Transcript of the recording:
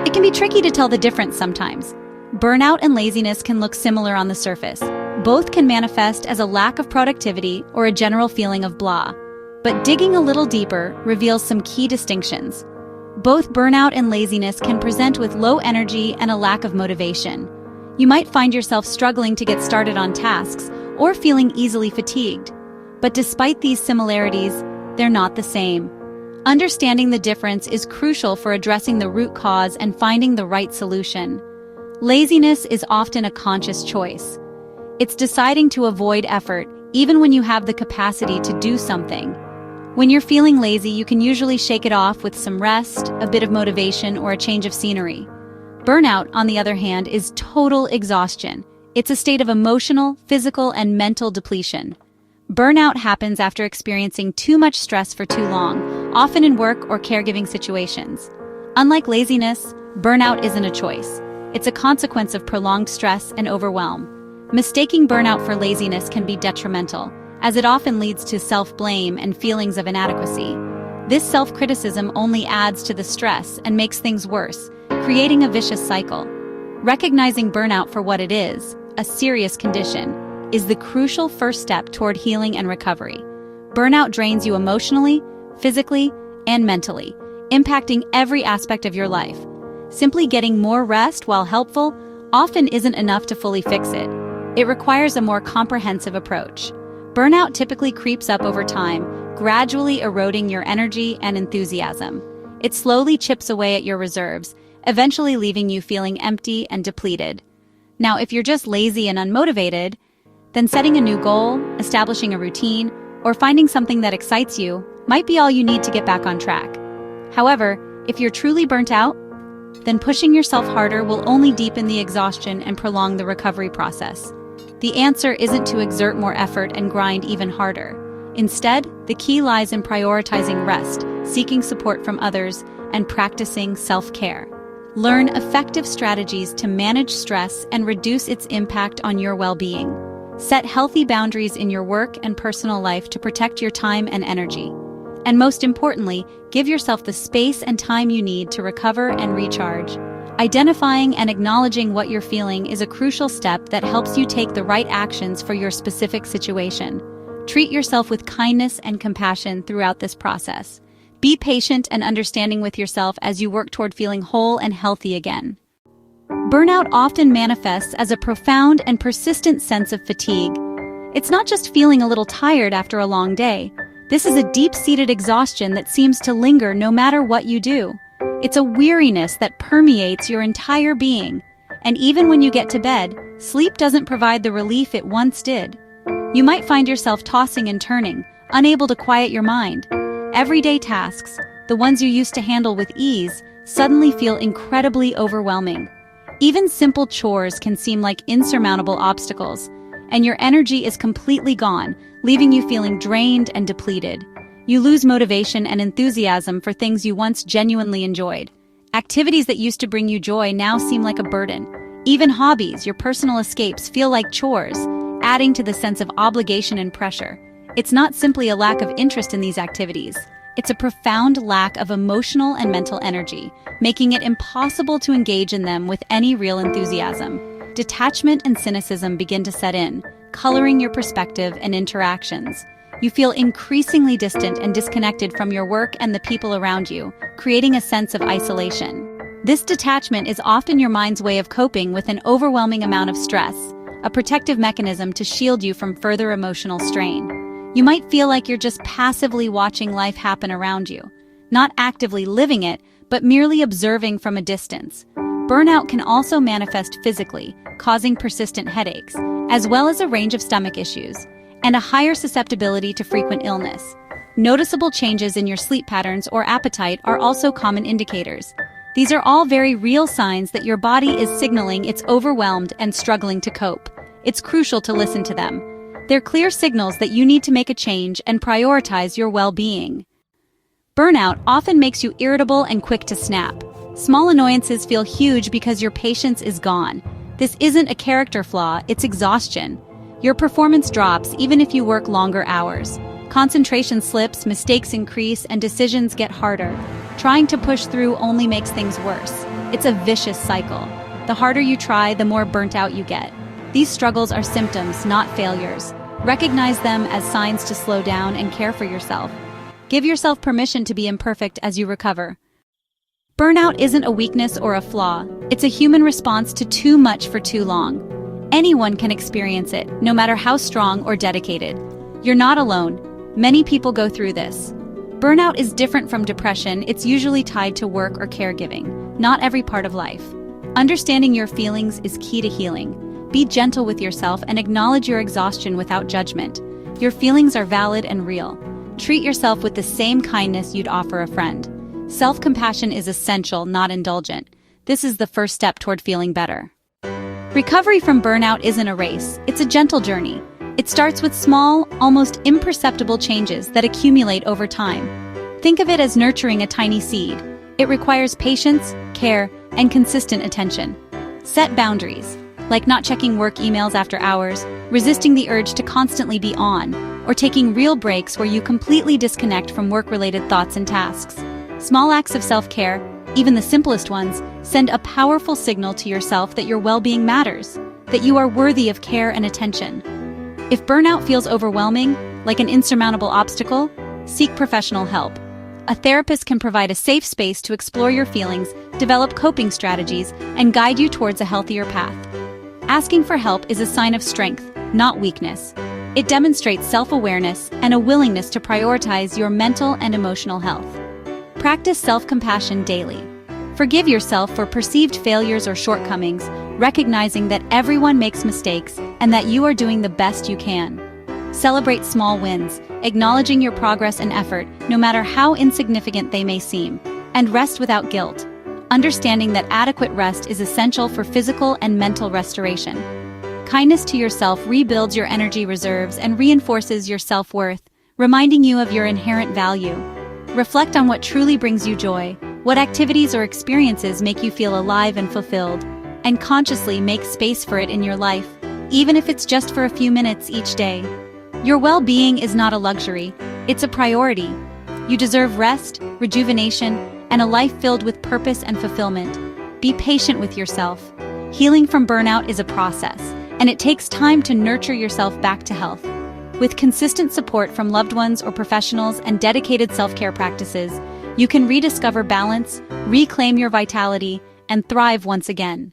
It can be tricky to tell the difference sometimes. Burnout and laziness can look similar on the surface. Both can manifest as a lack of productivity or a general feeling of blah. But digging a little deeper reveals some key distinctions. Both burnout and laziness can present with low energy and a lack of motivation. You might find yourself struggling to get started on tasks or feeling easily fatigued. But despite these similarities, they're not the same. Understanding the difference is crucial for addressing the root cause and finding the right solution. Laziness is often a conscious choice. It's deciding to avoid effort, even when you have the capacity to do something. When you're feeling lazy, you can usually shake it off with some rest, a bit of motivation, or a change of scenery. Burnout, on the other hand, is total exhaustion. It's a state of emotional, physical, and mental depletion. Burnout happens after experiencing too much stress for too long, often in work or caregiving situations. Unlike laziness, burnout isn't a choice. It's a consequence of prolonged stress and overwhelm. Mistaking burnout for laziness can be detrimental, as it often leads to self-blame and feelings of inadequacy. This self-criticism only adds to the stress and makes things worse, creating a vicious cycle. Recognizing burnout for what it is, a serious condition, is the crucial first step toward healing and recovery. Burnout drains you emotionally, physically, and mentally, impacting every aspect of your life. Simply getting more rest, while helpful, often isn't enough to fully fix it. It requires a more comprehensive approach. Burnout typically creeps up over time, gradually eroding your energy and enthusiasm. It slowly chips away at your reserves, eventually leaving you feeling empty and depleted. Now, if you're just lazy and unmotivated, then setting a new goal, establishing a routine, or finding something that excites you might be all you need to get back on track. However, if you're truly burnt out, then pushing yourself harder will only deepen the exhaustion and prolong the recovery process. The answer isn't to exert more effort and grind even harder. Instead, the key lies in prioritizing rest, seeking support from others, and practicing self-care. Learn effective strategies to manage stress and reduce its impact on your well-being. Set healthy boundaries in your work and personal life to protect your time and energy. And most importantly, give yourself the space and time you need to recover and recharge. Identifying and acknowledging what you're feeling is a crucial step that helps you take the right actions for your specific situation. Treat yourself with kindness and compassion throughout this process. Be patient and understanding with yourself as you work toward feeling whole and healthy again. Burnout often manifests as a profound and persistent sense of fatigue. It's not just feeling a little tired after a long day. This is a deep-seated exhaustion that seems to linger no matter what you do. It's a weariness that permeates your entire being. And even when you get to bed, sleep doesn't provide the relief it once did. You might find yourself tossing and turning, unable to quiet your mind. Everyday tasks, the ones you used to handle with ease, suddenly feel incredibly overwhelming. Even simple chores can seem like insurmountable obstacles, and your energy is completely gone, leaving you feeling drained and depleted. You lose motivation and enthusiasm for things you once genuinely enjoyed. Activities that used to bring you joy now seem like a burden. Even hobbies, your personal escapes, feel like chores, adding to the sense of obligation and pressure. It's not simply a lack of interest in these activities. It's a profound lack of emotional and mental energy, making it impossible to engage in them with any real enthusiasm. Detachment and cynicism begin to set in, coloring your perspective and interactions. You feel increasingly distant and disconnected from your work and the people around you, creating a sense of isolation. This detachment is often your mind's way of coping with an overwhelming amount of stress, a protective mechanism to shield you from further emotional strain. You might feel like you're just passively watching life happen around you, not actively living it, but merely observing from a distance. Burnout can also manifest physically, causing persistent headaches, as well as a range of stomach issues, and a higher susceptibility to frequent illness. Noticeable changes in your sleep patterns or appetite are also common indicators. These are all very real signs that your body is signaling it's overwhelmed and struggling to cope. It's crucial to listen to them. They're clear signals that you need to make a change and prioritize your well-being. Burnout often makes you irritable and quick to snap. Small annoyances feel huge because your patience is gone. This isn't a character flaw, it's exhaustion. Your performance drops even if you work longer hours. Concentration slips, mistakes increase, and decisions get harder. Trying to push through only makes things worse. It's a vicious cycle. The harder you try, the more burnt out you get. These struggles are symptoms, not failures. Recognize them as signs to slow down and care for yourself. Give yourself permission to be imperfect as you recover. Burnout isn't a weakness or a flaw. It's a human response to too much for too long. Anyone can experience it, no matter how strong or dedicated. You're not alone. Many people go through this. Burnout is different from depression. It's usually tied to work or caregiving, not every part of life. Understanding your feelings is key to healing. Be gentle with yourself and acknowledge your exhaustion without judgment. Your feelings are valid and real. Treat yourself with the same kindness you'd offer a friend. Self-compassion is essential, not indulgent. This is the first step toward feeling better. Recovery from burnout isn't a race. It's a gentle journey. It starts with small, almost imperceptible changes that accumulate over time. Think of it as nurturing a tiny seed. It requires patience, care, and consistent attention. Set boundaries, like not checking work emails after hours, resisting the urge to constantly be on, or taking real breaks where you completely disconnect from work-related thoughts and tasks. Small acts of self-care, even the simplest ones, send a powerful signal to yourself that your well-being matters, that you are worthy of care and attention. If burnout feels overwhelming, like an insurmountable obstacle, seek professional help. A therapist can provide a safe space to explore your feelings, develop coping strategies, and guide you towards a healthier path. Asking for help is a sign of strength, not weakness. It demonstrates self-awareness and a willingness to prioritize your mental and emotional health. Practice self-compassion daily. Forgive yourself for perceived failures or shortcomings, recognizing that everyone makes mistakes and that you are doing the best you can. Celebrate small wins, acknowledging your progress and effort, no matter how insignificant they may seem, and rest without guilt, understanding that adequate rest is essential for physical and mental restoration. Kindness to yourself rebuilds your energy reserves and reinforces your self-worth, reminding you of your inherent value. Reflect on what truly brings you joy, what activities or experiences make you feel alive and fulfilled, and consciously make space for it in your life, even if it's just for a few minutes each day. Your well-being is not a luxury, it's a priority. You deserve rest, rejuvenation, and a life filled with purpose and fulfillment. Be patient with yourself. Healing from burnout is a process, and it takes time to nurture yourself back to health. With consistent support from loved ones or professionals and dedicated self-care practices, you can rediscover balance, reclaim your vitality, and thrive once again.